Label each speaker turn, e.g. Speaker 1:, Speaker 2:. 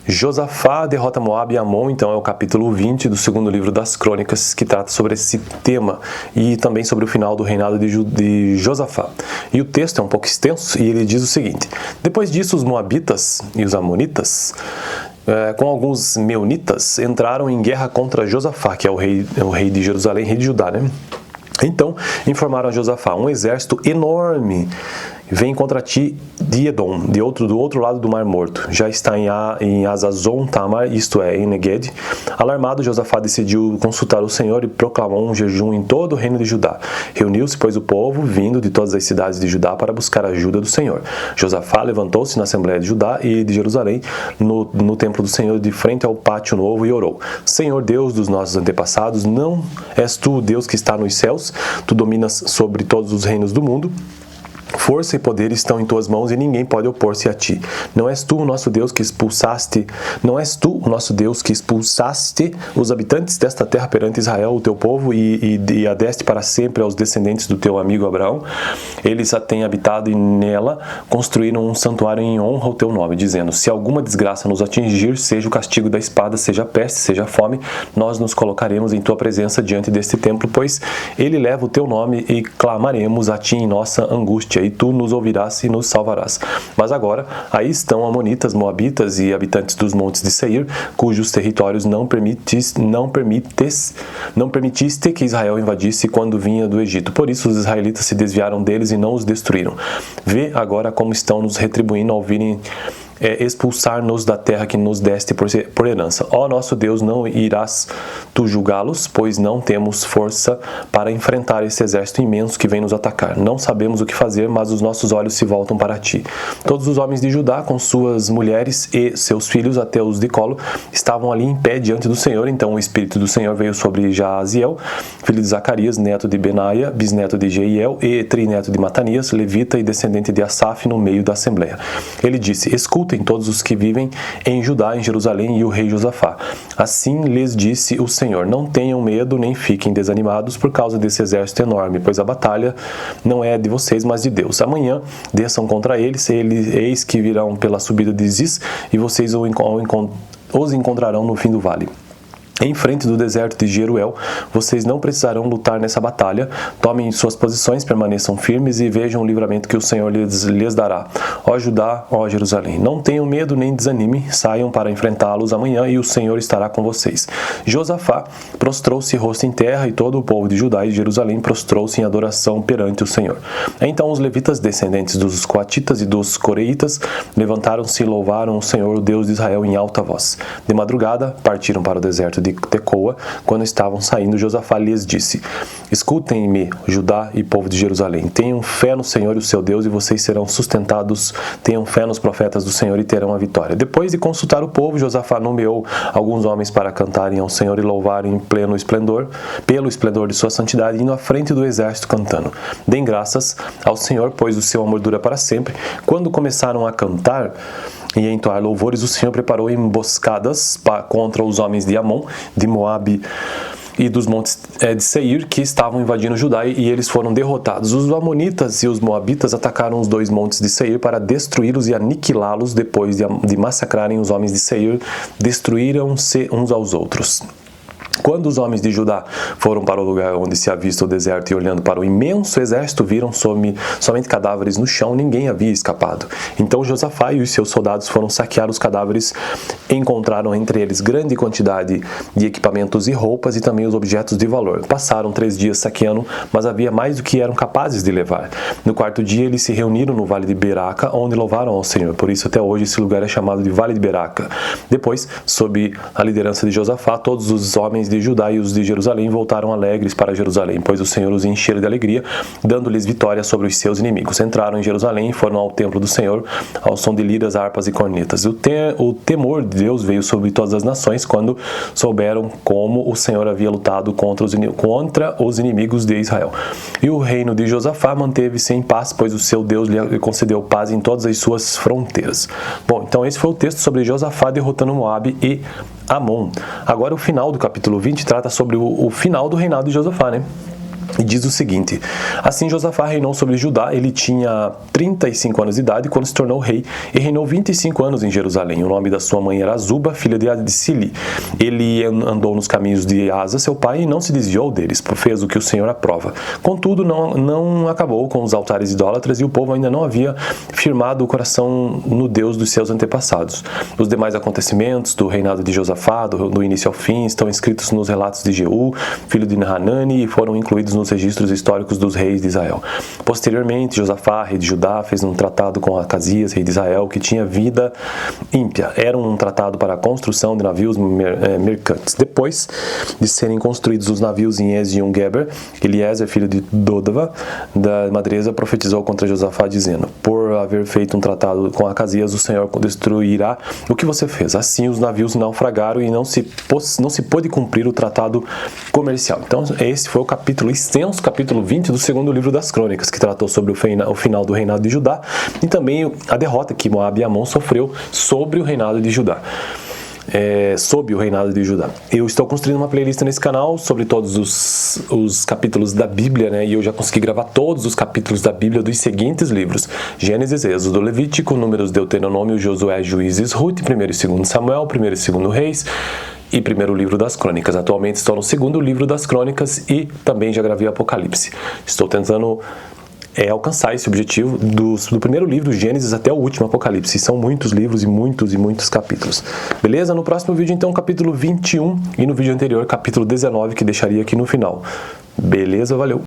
Speaker 1: Josafá derrota Moabe e Amon, então é o capítulo 20 do segundo livro das Crônicas, que trata sobre esse tema e também sobre o final do reinado de Josafá. E o texto é um pouco extenso e ele diz o seguinte: depois disso os Moabitas e os Amonitas, com alguns Meunitas, entraram em guerra contra Josafá, que é o rei de Jerusalém, rei de Judá, né? Então informaram a Josafá: um exército enorme vem contra ti de Edom, do outro lado do Mar Morto. Já está em Azazon Tamar, isto é, em Neged. Alarmado, Josafá decidiu consultar o Senhor e proclamou um jejum em todo o reino de Judá. Reuniu-se, pois, o povo, vindo de todas as cidades de Judá, para buscar a ajuda do Senhor. Josafá levantou-se na Assembleia de Judá e de Jerusalém, no templo do Senhor, de frente ao pátio novo, e orou: Senhor Deus dos nossos antepassados, não és tu o Deus que está nos céus? Tu dominas sobre todos os reinos do mundo. Força e poder estão em tuas mãos e ninguém pode opor-se a ti. Não és tu o nosso Deus que expulsaste os habitantes desta terra perante Israel, o teu povo, e a deste para sempre aos descendentes do teu amigo Abraão? Eles a têm habitado e nela construíram um santuário em honra ao teu nome, dizendo: se alguma desgraça nos atingir, seja o castigo da espada, seja a peste, seja a fome, nós nos colocaremos em tua presença diante deste templo, pois ele leva o teu nome, e clamaremos a ti em nossa angústia, e tu nos ouvirás e nos salvarás. Mas agora, aí estão amonitas, moabitas e habitantes dos montes de Seir, cujos territórios não permitiste que Israel invadisse quando vinha do Egito. Por isso os israelitas se desviaram deles e não os destruíram. Vê agora como estão nos retribuindo ao virem expulsar-nos da terra que nos deste por herança. Ó nosso Deus, não irás tu julgá-los, pois não temos força para enfrentar esse exército imenso que vem nos atacar. Não sabemos o que fazer, mas os nossos olhos se voltam para ti. Todos os homens de Judá, com suas mulheres e seus filhos até os de colo, estavam ali em pé diante do Senhor. Então o Espírito do Senhor veio sobre Jaaziel, filho de Zacarias, neto de Benaia, bisneto de Jeiel e trineto de Matanias, levita e descendente de Asaf, no meio da assembleia. Ele disse: escutem todos os que vivem em Judá, em Jerusalém, e o rei Josafá. Assim lhes disse o Senhor: não tenham medo, nem fiquem desanimados por causa desse exército enorme, pois a batalha não é de vocês, mas de Deus. Amanhã desçam contra eles, eis que virão pela subida de Ziz, e vocês os encontrarão no fim do vale. Em frente do deserto de Jeruel, vocês não precisarão lutar nessa batalha. Tomem suas posições, permaneçam firmes e vejam o livramento que o Senhor lhes dará. Ó Judá, ó Jerusalém, não tenham medo nem desanime, saiam para enfrentá-los amanhã e o Senhor estará com vocês. Josafá prostrou-se rosto em terra, e todo o povo de Judá e de Jerusalém prostrou-se em adoração perante o Senhor. Então os levitas, descendentes dos coatitas e dos coreitas, levantaram-se e louvaram o Senhor, o Deus de Israel, em alta voz. De madrugada partiram para o deserto de Tecoa. Quando estavam saindo, Josafá lhes disse: escutem-me, Judá e povo de Jerusalém, tenham fé no Senhor, o seu Deus, e vocês serão sustentados. Tenham fé nos profetas do Senhor e terão a vitória. Depois de consultar o povo, Josafá nomeou alguns homens para cantarem ao Senhor e louvarem em pleno esplendor, pelo esplendor de sua santidade, indo à frente do exército cantando: deem graças ao Senhor, pois o seu amor dura para sempre. Quando começaram a cantar e a entoar louvores, o Senhor preparou emboscadas contra os homens de Amon, de Moabe e dos montes de Seir, que estavam invadindo Judá, e eles foram derrotados. Os amonitas e os moabitas atacaram os dois montes de Seir para destruí-los e aniquilá-los. Depois de massacrarem os homens de Seir, destruíram-se uns aos outros. Quando os homens de Judá foram para o lugar onde se avista o deserto e olhando para o imenso exército, viram somente cadáveres no chão, ninguém havia escapado. Então Josafá e os seus soldados foram saquear os cadáveres, encontraram entre eles grande quantidade de equipamentos e roupas e também os objetos de valor. Passaram 3 dias saqueando, mas havia mais do que eram capazes de levar. No 4º dia eles se reuniram no Vale de Beraca, onde louvaram ao Senhor. Por isso até hoje esse lugar é chamado de Vale de Beraca. Depois, sob a liderança de Josafá, todos os homens de Judá e os de Jerusalém voltaram alegres para Jerusalém, pois o Senhor os encheu de alegria, dando-lhes vitória sobre os seus inimigos. Entraram em Jerusalém e foram ao templo do Senhor, ao som de liras, harpas e cornetas. O temor de Deus veio sobre todas as nações quando souberam como o Senhor havia lutado contra os inimigos de Israel. E o reino de Josafá manteve-se em paz, pois o seu Deus lhe concedeu paz em todas as suas fronteiras. Bom, então esse foi o texto sobre Josafá derrotando Moabe e Amon. Agora o final do capítulo 20 trata sobre o final do reinado de Josafá, né? E diz o seguinte: assim Josafá reinou sobre Judá. Ele tinha 35 anos de idade quando se tornou rei e reinou 25 anos em Jerusalém. O nome da sua mãe era Azuba, filha de Sili. Ele andou nos caminhos de Asa, seu pai, e não se desviou deles, fez o que o Senhor aprova. Contudo, não acabou com os altares idólatras, e o povo ainda não havia firmado o coração no Deus dos seus antepassados. Os demais acontecimentos do reinado de Josafá, do início ao fim, estão escritos nos relatos de Jeú, filho de Hanani, e foram incluídos nos registros históricos dos reis de Israel. Posteriormente, Josafá, rei de Judá, fez um tratado com Acasias, rei de Israel, que tinha vida ímpia. Era um tratado para a construção de navios mercantes. Depois de serem construídos os navios em Ezion-Geber, Eliezer, filho de Dodava, da Madresa, profetizou contra Josafá, dizendo: por haver feito um tratado com Acasias, o Senhor destruirá o que você fez. Assim, os navios naufragaram e não se pôde cumprir o tratado comercial. Então, esse foi o capítulo extenso, capítulo 20 do segundo livro das Crônicas, que tratou sobre o final do reinado de Judá e também a derrota que Moabe e Amon sofreu sobre o reinado de Judá. Sob o reinado de Judá. Eu estou construindo uma playlist nesse canal sobre todos os capítulos da Bíblia, né? E eu já consegui gravar todos os capítulos da Bíblia dos seguintes livros: Gênesis, Êxodo, Levítico, Números, Deuteronômio, Josué, Juízes, Ruth, 1º e 2º Samuel, 1º e 2º Reis e 1º livro das Crônicas. Atualmente estou no 2º livro das Crônicas e também já gravei Apocalipse. Estou tentando alcançar esse objetivo do primeiro livro, Gênesis, até o último, Apocalipse. São muitos livros e muitos capítulos. Beleza? No próximo vídeo, então, capítulo 21 e no vídeo anterior, capítulo 19, que deixaria aqui no final. Beleza? Valeu!